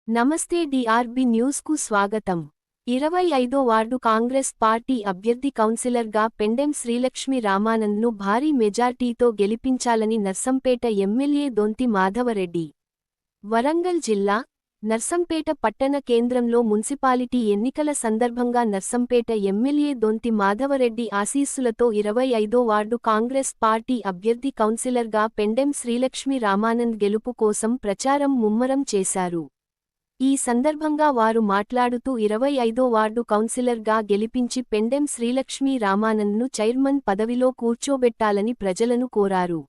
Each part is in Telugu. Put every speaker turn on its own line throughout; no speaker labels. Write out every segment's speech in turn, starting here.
నమస్తే డిఆర్బి న్యూస్ కు స్వాగతం 25వ వార్డు కాంగ్రెస్ పార్టీ అభ్యర్థి కౌన్సిలర్గా పెండెం శ్రీలక్ష్మి రామానంద్ను భారీ మెజార్టీతో గెలిపించాలని నర్సంపేట ఎమ్మెల్యే దొంతి మాధవరెడ్డి వరంగల్ జిల్లా నర్సంపేట పట్టణ కేంద్రంలో మున్సిపాలిటీ ఎన్నికల సందర్భంగా నర్సంపేట ఎమ్మెల్యే దొంతి మాధవరెడ్డి ఆశీస్సులతో 25వ వార్డు కాంగ్రెస్ పార్టీ అభ్యర్థి కౌన్సిలర్గా పెండెం శ్రీలక్ష్మి రామానంద్ గెలుపు కోసం ప్రచారం ముమ్మరం చేశారు. ఈ సందర్భంగా వారు మాట్లాడుతూ 25వ వార్డు కౌన్సిలర్గా గెలిపించి పెండెం శ్రీలక్ష్మి రామానంద్ను చైర్మన్ పదవిలో కూర్చోబెట్టాలని ప్రజలను కోరారు.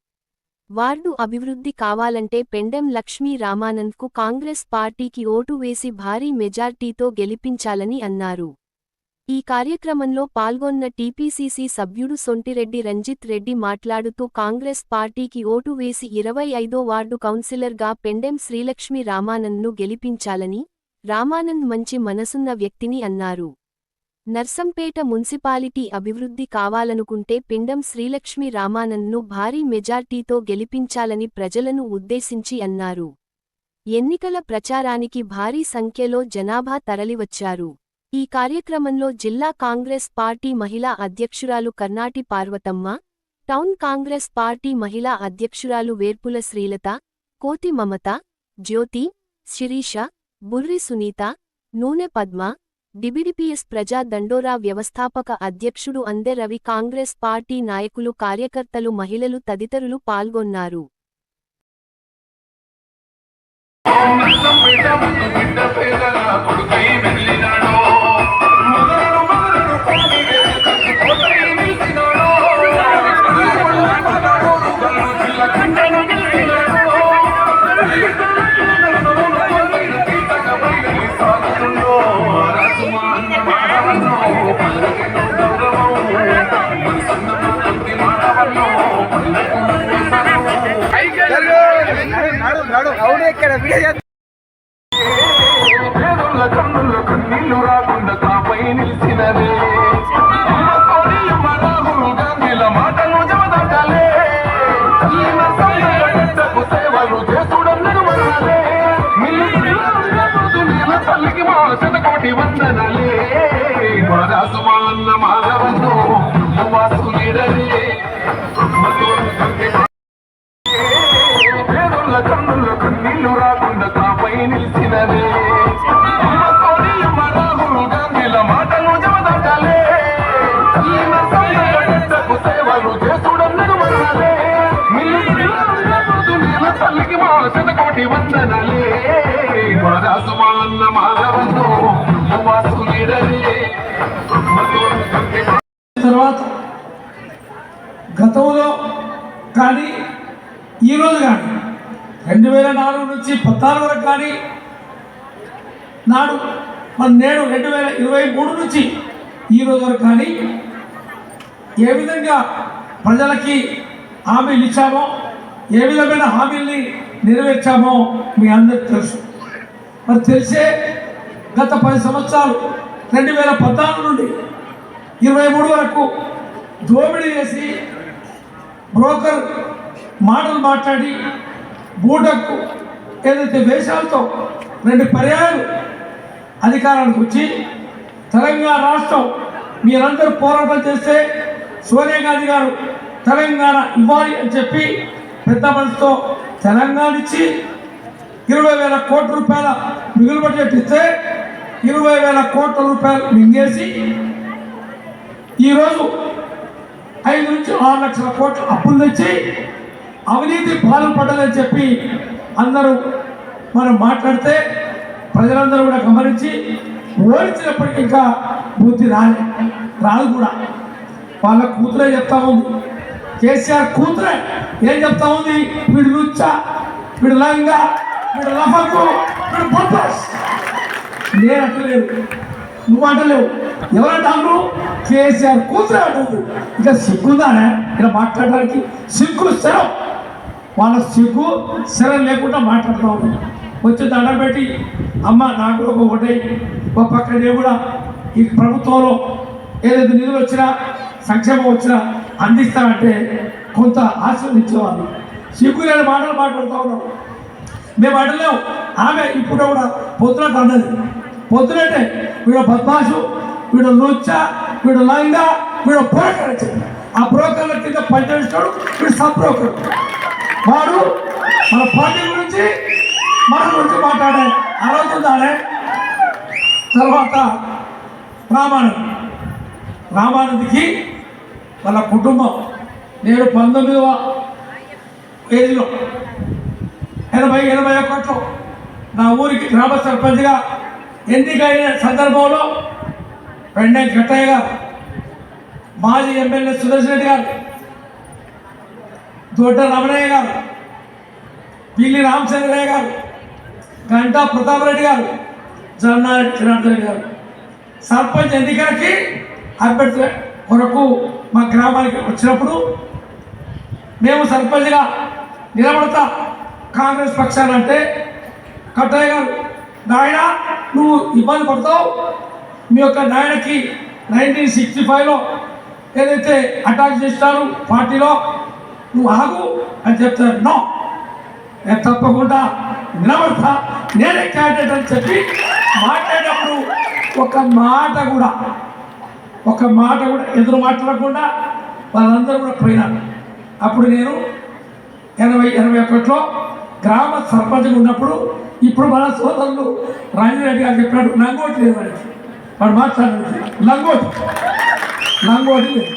వార్డు అభివృద్ధి కావాలంటే పెండెం లక్ష్మీ రామానంద్కు కాంగ్రెస్ పార్టీకి ఓటు వేసి భారీ మెజార్టీతో గెలిపించాలని అన్నారు. ఈ కార్యక్రమంలో పాల్గొన్న టీపీసీసీ సభ్యుడు సొంటిరెడ్డి రంజిత్ రెడ్డి మాట్లాడుతూ కాంగ్రెస్ పార్టీకి ఓటు వేసి 25వ వార్డు కౌన్సిలర్గా పెండెం శ్రీలక్ష్మి రామానంద్ను గెలిపించాలని, రామానంద్ మంచి మనసున్న వ్యక్తిని అన్నారు. నర్సంపేట మున్సిపాలిటీ అభివృద్ధి కావాలనుకుంటే పెండెం శ్రీలక్ష్మి రామానంద్ను భారీ మెజార్టీతో గెలిపించాలని ప్రజలను ఉద్దేశించి అన్నారు. ఎన్నికల ప్రచారానికి భారీ సంఖ్యలో జనాభా తరలివచ్చారు. ఈ కార్యక్రమంలో జిల్లా కాంగ్రెస్ పార్టీ మహిళా అధ్యక్షురాలు కర్నాటి పార్వతమ్మ, టౌన్ కాంగ్రెస్ పార్టీ మహిళా అధ్యక్షురాలు వేర్పుల శ్రీలత, కోతి మమత, జ్యోతి, శిరీష, బుర్రి సునీత, నూనె పద్మ, డిబిడిపిఎస్ ప్రజా దండోరా వ్యవస్థాపక అధ్యక్షుడు అందె రవి, కాంగ్రెస్ పార్టీ నాయకులు, కార్యకర్తలు, మహిళలు తదితరులు పాల్గొన్నారు.
కన్నీళ్లు రాకుండా తాపై నిలిచినదే రాహుల్ గాంధీల మాటలు జమదాటాలే సేవలు చేసుడన్నది వదలే తల్లికి మా శతకోటి వందనలే రాసుమాన్న మాధవను వాసులీడలే పేదల కన్నుల కన్నీళ్లు రాకుండా తాపై నిలిచినదే రాహుల్ గాంధీల మాటలు జమదాటాలే సేవలు చేసుడన్నది వదలే తల్లికి మా శతకోటి వందనలే రాసుమాన్న మాధవను వాసులీడలే
తర్వాత గతంలో కానీ ఈరోజు కానీ 2004 నుంచి 16 వరకు కానీ నాడు నేడు 2023 నుంచి ఈరోజు వరకు కానీ ఏ విధంగా ప్రజలకి హామీలు ఇచ్చామో, ఏ విధమైన హామీల్ని నెరవేర్చామో మీ అందరికీ తెలుసు. మరి తెలిసే గత 10 సంవత్సరాలు 2014 నుండి 23 వరకు దోపిడీ చేసి బ్రోకర్ మాటలు మాట్లాడి బూటకు ఏదైతే వేషాలతో 2 పర్యాయాలు అధికారానికి వచ్చి తెలంగాణ రాష్ట్రం మీరందరూ పోరాటం చేస్తే సోనియా గాంధీ గారు తెలంగాణ ఇవ్వాలి అని చెప్పి పెద్ద మనసుతో తెలంగాణ ఇచ్చి 20,000 కోట్ల రూపాయల మిగులు బడ్జెట్ ఇస్తే 20,000 కోట్ల రూపాయలు మింగేసి ఈరోజు 5 నుంచి 6 లక్షల కోట్ల అప్పులు తెచ్చి అవినీతి పాల్పడ్డదని చెప్పి అందరూ మనం మాట్లాడితే ప్రజలందరూ కూడా గమనించి ఓడించినప్పటికీ ఇంకా బుద్ధి రాదు కూడా. వాళ్ళ కూతురే చెప్తా ఉంది, కేసీఆర్ కూతురే ఏం చెప్తా ఉంది, వీడు లుచ్చా, వీడు లంగా, వీడు లఫకు, వీడు పర్పస్. నేను అంటలేవు, నువ్వు అంటలేవు, ఎవరంటారు? కేసీఆర్ కూతురే అంటుంది. ఇంకా సిగ్గుందానే ఇలా మాట్లాడడానికి? సిగ్గు శరం, వాళ్ళ సిగ్గు శరం లేకుండా మాట్లాడుతూ ఉంది. వచ్చి దండం పెట్టి అమ్మ నాకు ఒక ఒకటి ఒక పక్క నేను కూడా ఈ ప్రభుత్వంలో ఏదైతే నిధులు వచ్చినా సంక్షేమం వచ్చినా అందిస్తానంటే కొంత ఆశీర్వదించేవాళ్ళు. సిగ్గు లేని మాటలు మాట్లాడుతూ ఉన్నాం. మేము అడలేము. ఆమె ఇప్పుడు కూడా పొద్దునట్టు అన్నది. పొద్దునట్టే వీడు బద్మాషు, వీడు లుచ్చ, వీడు లంగా, వీడు బ్రోకర్ అని చెప్పి ఆ బ్రోకర్ల కింద పనిచేస్తాడు. వీడు సబ్ బ్రోకర్. వాడు మన పార్టీ గురించి మన గురించి మాట్లాడే ఆలోచించాలి. తర్వాత రామానంద్కి వాళ్ళ కుటుంబం నేను 19వ ఏజ్లో 81లో నా ఊరికి గ్రామ సర్పంచ్గా ఎన్నికైన సందర్భంలో పెండెం కట్టయ్య గారు, మాజీ ఎమ్మెల్యే సురేష్ రెడ్డి గారు, దొడ్డ రమణయ్య గారు, పిల్లి రామచంద్రయ్య గారు, గంటా ప్రతాప్ రెడ్డి గారు, జన్నారెడ్డి జనార్దన్ రెడ్డి గారు సర్పంచ్ ఎన్నికలకి అభ్యర్థి కొరకు మా గ్రామానికి వచ్చినప్పుడు మేము సర్పంచ్గా నిలబడతా కాంగ్రెస్ పక్షాలంటే కట్టయ్య గారు, నాయన నువ్వు ఇబ్బంది పడతావు, మీ యొక్క నాయనకి 1965లో ఏదైతే అటాక్ చేస్తారు పార్టీలో, నువ్వు ఆగు అని చెప్తారు. నో, నేను తప్పకుండా నిలబడతా, నేనే క్యాండిడేట్ అని చెప్పి మాట్లాడేటప్పుడు ఒక మాట కూడా ఎదురు మాట్లాడకుండా వాళ్ళందరూ కూడా పోయినారు. అప్పుడు నేను 81లో గ్రామ సర్పంచ్గా ఉన్నప్పుడు ఇప్పుడు మన సోదరులు రాజరెడ్డి గారు చెప్పాడు లంగోటి లేదు వాడు మాట్లాడలేదు, లంగోటి లేదు.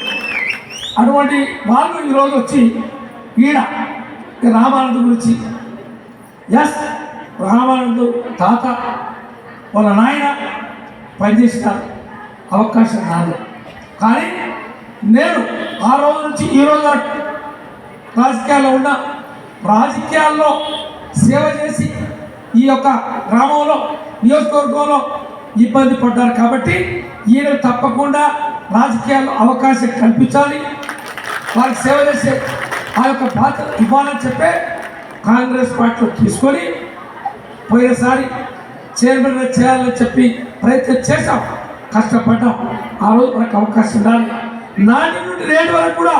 అటువంటి వాళ్ళు ఈరోజు వచ్చి ఈడ రామానంద్ గురించి రామానంద్ తాత వాళ్ళ నాయన పనిచేస్తారు అవకాశం రాదు. కానీ నేను ఆ రోజు నుంచి ఈ రోజు రాజకీయాల్లో సేవ చేసి ఈ యొక్క గ్రామంలో నియోజకవర్గంలో ఇబ్బంది పడ్డారు. కాబట్టి ఈయన తప్పకుండా రాజకీయాల్లో అవకాశం కల్పించాలి, వారికి సేవ చేసే ఆ యొక్క బాధ్యత ఇవ్వాలని చెప్పే కాంగ్రెస్ పార్టీలో తీసుకొని పోయినసారి చైర్మన్గా చేయాలని చెప్పి ప్రయత్నం చేశాం, కష్టపడ్డాం. ఆ రోజు మనకు అవకాశం ఉండాలి. నాటి నుండి నేటి వరకు కూడా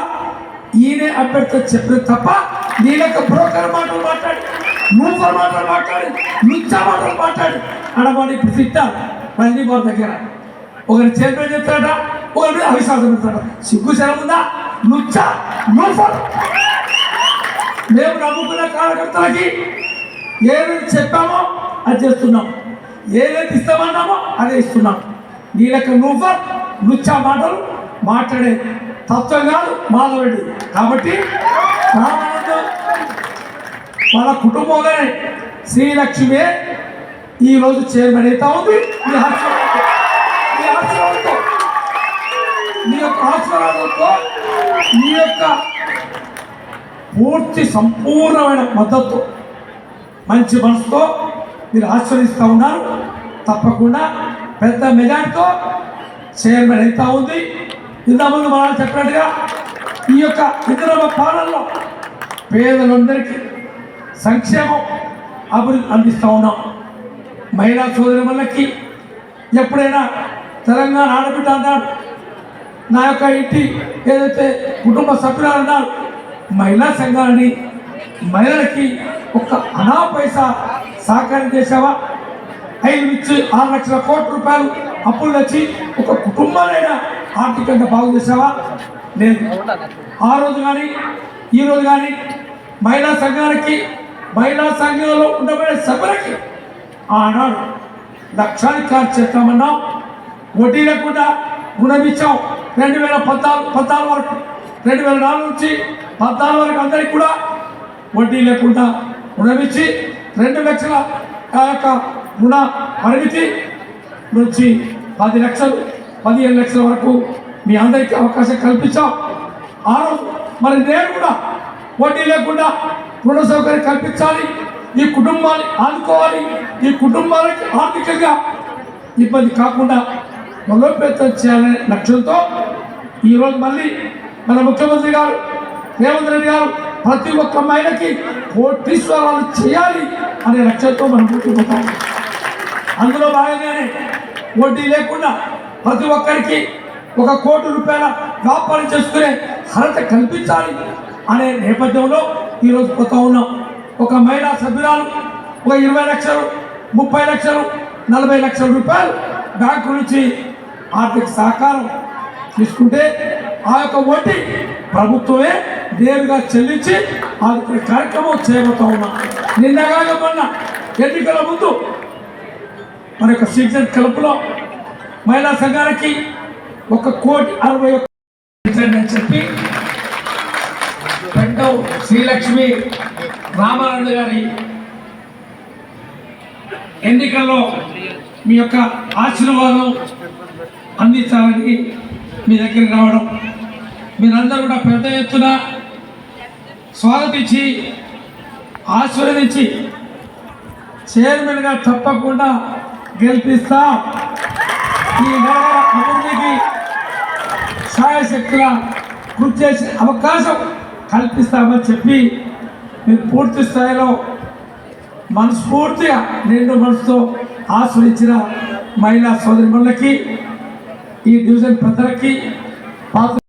ఈయనే అభ్యర్థి చెప్పినది తప్ప నీళ్ళకి బ్రోకర్ మాటలు మాట్లాడి, నూపర్ మాటలు మాట్లాడి, లుచ్చా మాటలు మాట్లాడి అనమని ఇప్పుడు తిట్టారు. రంజీ బాబు దగ్గర ఒకరి చైర్మన్ చెప్తాడ, ఒకరి అవిశ్వాసం పెడతాడు. సిగ్గు సెలవుందా? లుచ్చా నూపర్. మేము నమ్ముకున్న కార్యకర్తలకి ఏదైతే చెప్పామో అది చేస్తున్నాం, ఏదైతే ఇస్తామన్నామో అదే ఇస్తున్నాం. నీళ్ళకి నూపర్ లుచ్చా మాటలు మాట్లాడే తత్వం కాదు మాధవరెడ్డి. కాబట్టి వాళ్ళ కుటుంబంలోనే శ్రీలక్ష్మి ఈరోజు చైర్మన్ అవుతా ఉంది. మీ యొక్క ఆశీర్వాదంతో మీ యొక్క పూర్తి సంపూర్ణమైన మద్దతు మంచి మనసుతో మీరు ఆశీర్వదిస్తూ ఉన్నారు. తప్పకుండా పెద్ద మెజార్టీతో చైర్మన్ అవుతా ఉంది. ఇంతకుముందు మనం చెప్పినట్టుగా ఈ యొక్క ఇందిరమ్మ పాలనలో పేదలందరికీ సంక్షేమం అభివృద్ధి అందిస్తూ ఉన్నాం. మహిళా సోదరులకి ఎప్పుడైనా తెలంగాణ ఆడబిడ్డ అన్నాడు, నా యొక్క ఇంటి ఏదైతే కుటుంబ సభ్యులు అన్నారు, మహిళా సంఘాలని మహిళలకి ఒక అనా పైసా సహకారం చేసావా? 6 లక్షల కోట్ల రూపాయలు అప్పులు తెచ్చి ఒక కుటుంబాలైనా ఆర్థికంగా బాగు చేసావా? లేదు. ఆ రోజు కానీ ఈ రోజు కానీ మహిళా సంఘాలకి, మహిళా సంఘంలో ఉండబడే సభ్యులకి ఆనాడు లక్షానికి ఖర్చు చేస్తామన్నాం. వడ్డీ లేకుండా రుణం ఇచ్చాం. 2014 వరకు, 2004 నుంచి 14 వరకు అందరికీ కూడా వడ్డీ లేకుండా రుణం ఇచ్చి 2 లక్షల ఆ యొక్క రుణ పరిమితి నుంచి 10 లక్షలు 15 లక్షల వరకు మీ అందరికీ అవకాశం కల్పించాం. ఆ రోజు మరి నేను కూడా వడ్డీ లేకుండా రుణ సౌకర్యం కల్పించాలి, ఈ కుటుంబాన్ని ఆదుకోవాలి, ఈ కుటుంబాలకి ఆర్థికంగా ఇబ్బంది కాకుండా బలోపేతం చేయాలనే లక్ష్యంతో ఈరోజు మళ్ళీ మన ముఖ్యమంత్రి గారు రేవంత్ రెడ్డి గారు ప్రతి ఒక్క మహిళకి కోటీశ్వరాలు చేయాలి అనే లక్ష్యంతో మనం ముందుకుపోతాం. అందులో భాగంగానే వడ్డీ లేకుండా ప్రతి ఒక్కరికి 1 కోటి రూపాయల వ్యాపారం చేసుకునే అర్హత కల్పించాలి అనే నేపథ్యంలో ఈరోజు పోతా ఉన్నాం. ఒక మహిళా సభ్యురాలు 20 లక్షలు 30 లక్షలు 40 లక్షల రూపాయలు బ్యాంకు నుంచి ఆర్థిక సహకారం తీసుకుంటే ఆ యొక్క వడ్డీ ప్రభుత్వమే నేరుగా చెల్లించి ఆ కార్యక్రమం చేయబోతా ఉన్నా. నిన్నగాక మొన్న ఎన్నికల ముందు మన యొక్క సీజన్ క్లబ్లో మహిళా సంఘానికి 1,61,00,000 అని చెప్పి పెండం శ్రీలక్ష్మి రామానంద గారి ఎన్నికల్లో మీ యొక్క ఆశీర్వాదం అందించాలని మీ దగ్గరికి రావడం, మీరందరూ కూడా పెద్ద ఎత్తున స్వాగతించి ఆశీర్వదించి చైర్మన్గా తప్పకుండా గెలిపిస్తా, ఈ నగర అభివృద్ధికి సాయశక్తిగా కృషి చేసే అవకాశం కల్పిస్తామని చెప్పి మీరు పూర్తి స్థాయిలో మనస్ఫూర్తిగా నిండు మనసుతో ఆశ్రయించిన మహిళా సోదరిమణులకి, ఈ డివిజన్ పెద్దలకి, పాత్ర